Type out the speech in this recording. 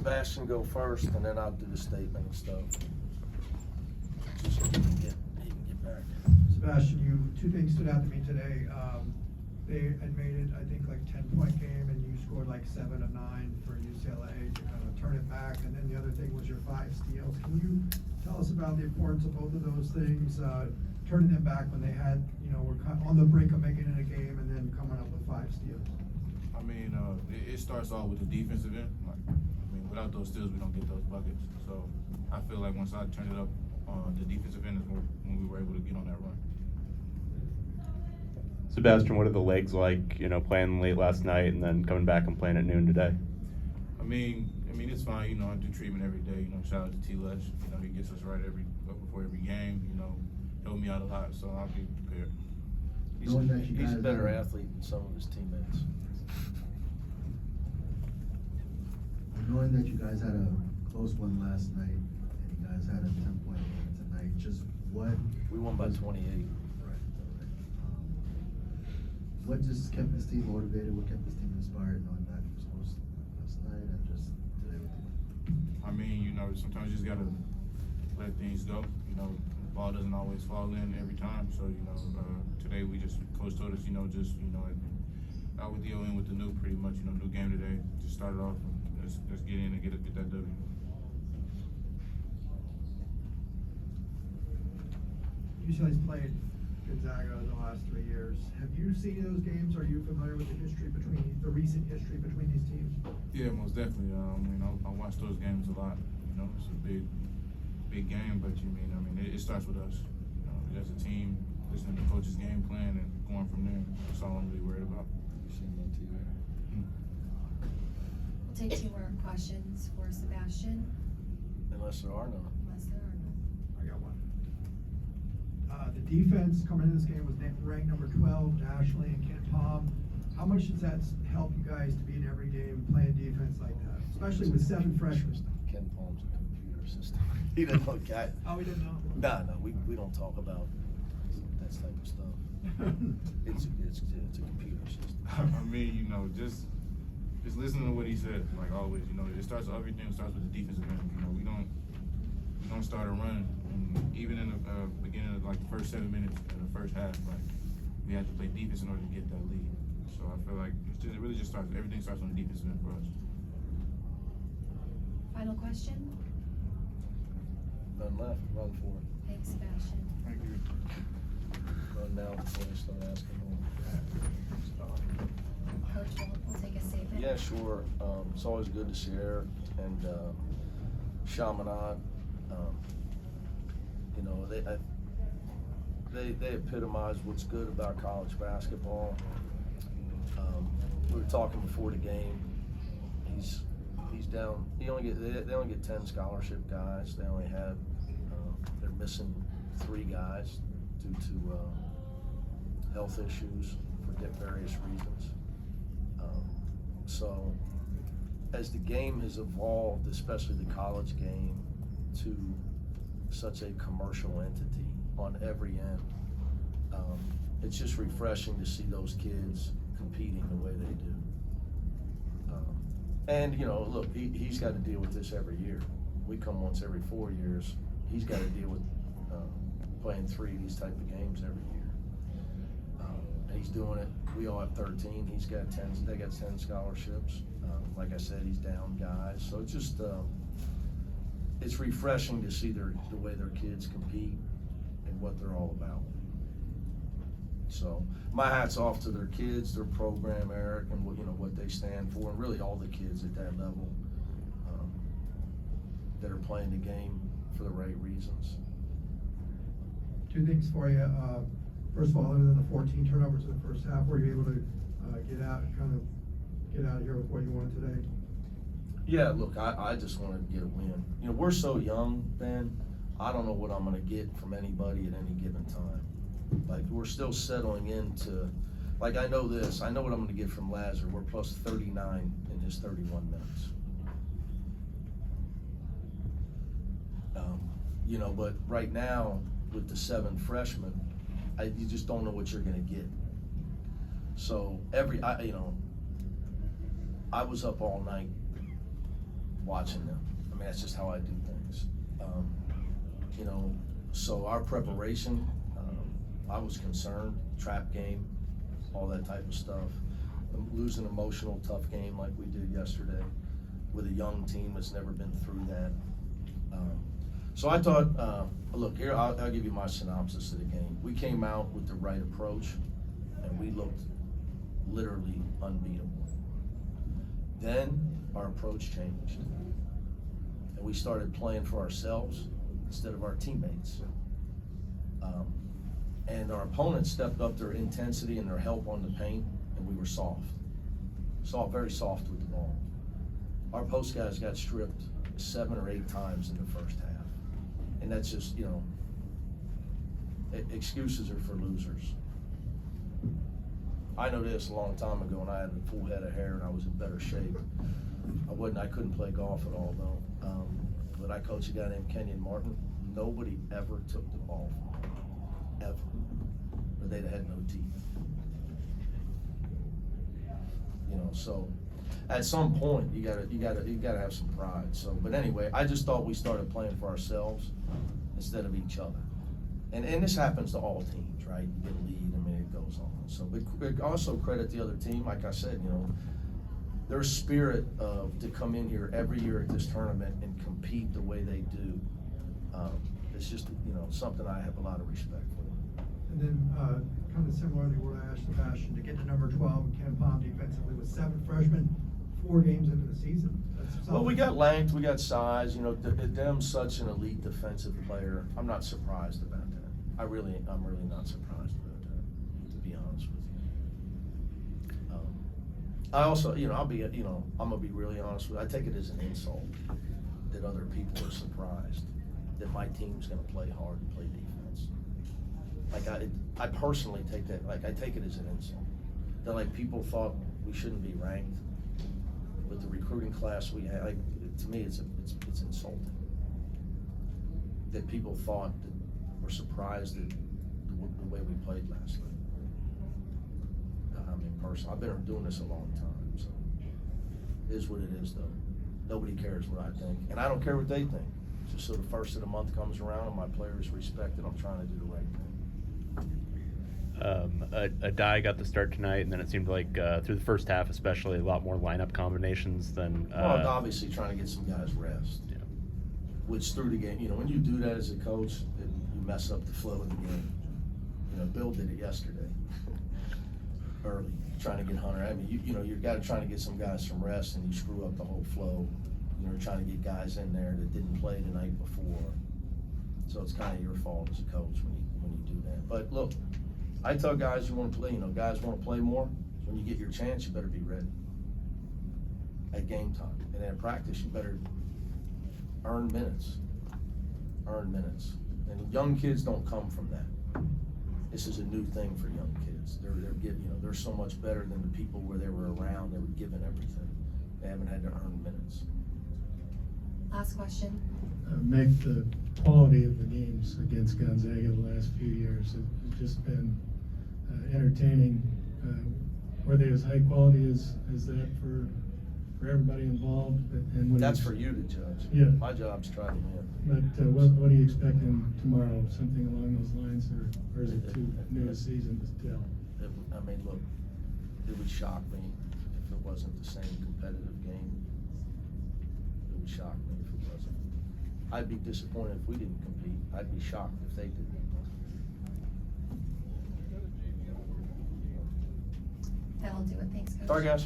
Sebastian go first, and then I'll do the statement and stuff. Just so he can get back. Sebastian, two things stood out to me today. They had made it, I think, like 10-point game, and you scored like 7 of 9 for UCLA to kind of turn it back. And then the other thing was your 5 steals. Can you tell us about the importance of both of those things, turning them back when they had, were kind of on the brink of making it a game, and then coming up with 5 steals? I mean, it starts off with the defensive end. Without those steals, we don't get those buckets. So I feel like once I turned it up on the defensive end is when we were able to get on that run. Sebastian, what are the legs like, playing late last night and then coming back and playing at noon today? I mean, it's fine. I do treatment every day. Shout out to T-Lesh. He gets us right before every game. Helped me out a lot, so I'll be prepared. He's a better athlete than some of his teammates. Knowing that you guys had a close one last night and you guys had a 10-point game tonight, just what? We won by 28. What just kept this team motivated? What kept this team inspired knowing that you was close last night and just today with you? I mean, sometimes you just gotta let things go. The ball doesn't always fall in every time. So, today coach told us, out with the O in with the new, pretty much, new game today. Just started off and let's get in and get that W. UCLA's played Gonzaga the last 3 years. Have you seen those games? Are you familiar with the recent history between these teams? Yeah, most definitely. I watch those games a lot. It's a big game, but it starts with us. As a team, listening to the coach's game plan and going from there. That's all I'm really worried about. We'll take 2 more questions for Sebastian. Unless there are none. I got one. The defense coming into this game was ranked number 12 nationally in Ken Palm. How much does that help you guys to be in every game playing defense like that, especially with 7 freshmen? Ken Palm's a computer system. He doesn't look at. Oh, we didn't know. No, we don't talk about that type of stuff. It's a computer system. Just listening to what he said, like always. Everything starts with the defensive end. We don't start a run, and even in the beginning of the first 7 minutes of the first half, we had to play defense in order to get that lead. So I feel like it really just starts. Everything starts on the defensive end for us. Final question? None left. Run for it. Thanks, Sebastian. Thank you. Run now before they start asking more. Coach, we'll take a statement. Yeah, sure. It's always good to see Eric and Chaminade. They epitomize what's good about college basketball. We were talking before the game. He's down. They only get 10 scholarship guys. They only have they're missing 3 guys due to health issues for various reasons. So as the game has evolved, especially the college game, to such a commercial entity on every end, it's just refreshing to see those kids competing the way they do. And look, he's got to deal with this every year. We come once every 4 years. He's got to deal with playing 3 of these type of games every year. And he's doing it. We all have 13. He's got 10. They got 10 scholarships. Like I said, he's down guys. So it's just it's refreshing to see the way their kids compete and what they're all about. So my hat's off to their kids, their program, Eric, and what they stand for, and really all the kids at that level that are playing the game for the right reasons. 2 things for you. First of all, other than the 14 turnovers in the first half, were you able to get out of here with what you wanted today? Yeah, look, I just wanted to get a win. We're so young, Ben. I don't know what I'm going to get from anybody at any given time. We're still settling into, I know this. I know what I'm going to get from Lazar. We're plus 39 in his 31 minutes. But right now, with the 7 freshmen, you just don't know what you're going to get. So I was up all night watching them. I mean, that's just how I do things. You know, so our preparation, I was concerned, trap game, all that type of stuff. Losing emotional, tough game like we did yesterday with a young team that's never been through that. So I thought, look, here, I'll give you my synopsis of the game. We came out with the right approach, and we looked literally unbeatable. Then our approach changed, and we started playing for ourselves instead of our teammates. And our opponents stepped up their intensity and their help on the paint, and we were soft. Very soft with the ball. Our post guys got stripped 7 or 8 times in the first half. And that's just, you know, excuses are for losers. I know this a long time ago when I had a full head of hair and I was in better shape. I couldn't play golf at all though. But I coached a guy named Kenyon Martin. Nobody ever took the ball from him, ever. Or they'd have had no teeth. You know, so at some point you gotta have some pride. So, but anyway, I just thought we started playing for ourselves instead of each other. And this happens to all teams, right? You get a lead, I mean, it goes on. So, but also credit the other team. Like I said, you know, their spirit to come in here every year at this tournament and compete the way they do. It's just, you know, something I have a lot of respect for. And then, kind of similarly, what I asked Sebastian, to get to number 12, Ken Palm defensively with 7 freshmen, 4 games into the season. That's Well, we got length, we got size, you know, Dem's such an elite defensive player. I'm not surprised about that. I'm really not surprised about that, to be honest with you. I also, you know, I'm gonna be really honest with you. I take it as an insult that other people are surprised that my team's gonna play hard and play defense. Like I personally take that, like I take it as an insult. That like people thought we shouldn't be ranked with the recruiting class we had. Like, to me, it's insulting. That people thought that were surprised at the way we played last night. I mean, personally, I've been doing this a long time, so it is what it is, though. Nobody cares what I think, and I don't care what they think. Just so the first of the month comes around and my players respect it, I'm trying to do the right thing. A die got the start tonight, and then it seemed like through the first half, especially, a lot more lineup combinations than. Well, obviously trying to get some guys rest. Yeah. Which through the game, you know, when you do that as a coach, you mess up the flow of the game. You know, Bill did it yesterday, early, trying to get Hunter. I mean, you know, you've got to try to get some guys some rest, and you screw up the whole flow. You know, trying to get guys in there that didn't play the night before. So it's kind of your fault as a coach when you do that. But look, I tell guys who want to play, you know, guys want to play more. When you get your chance, you better be ready at game time. And at practice, you better earn minutes. Earn minutes. And young kids don't come from that. This is a new thing for young kids. They're getting, you know, they're so much better than the people where they were around. They were given everything. They haven't had to earn minutes. Last question. Make the quality of the games against Gonzaga the last few years have just been entertaining. Were they as high quality as that for everybody involved? And That's for you to judge. Yeah. My job's to try to win. But what are you expecting tomorrow? Something along those lines, or is it too new a season to tell? I mean, look, it would shock me if it wasn't the same competitive game. It would shock me if it wasn't. I'd be disappointed if we didn't compete. I'd be shocked if they didn't. That'll do it. Thanks, Coach. Sorry, guys.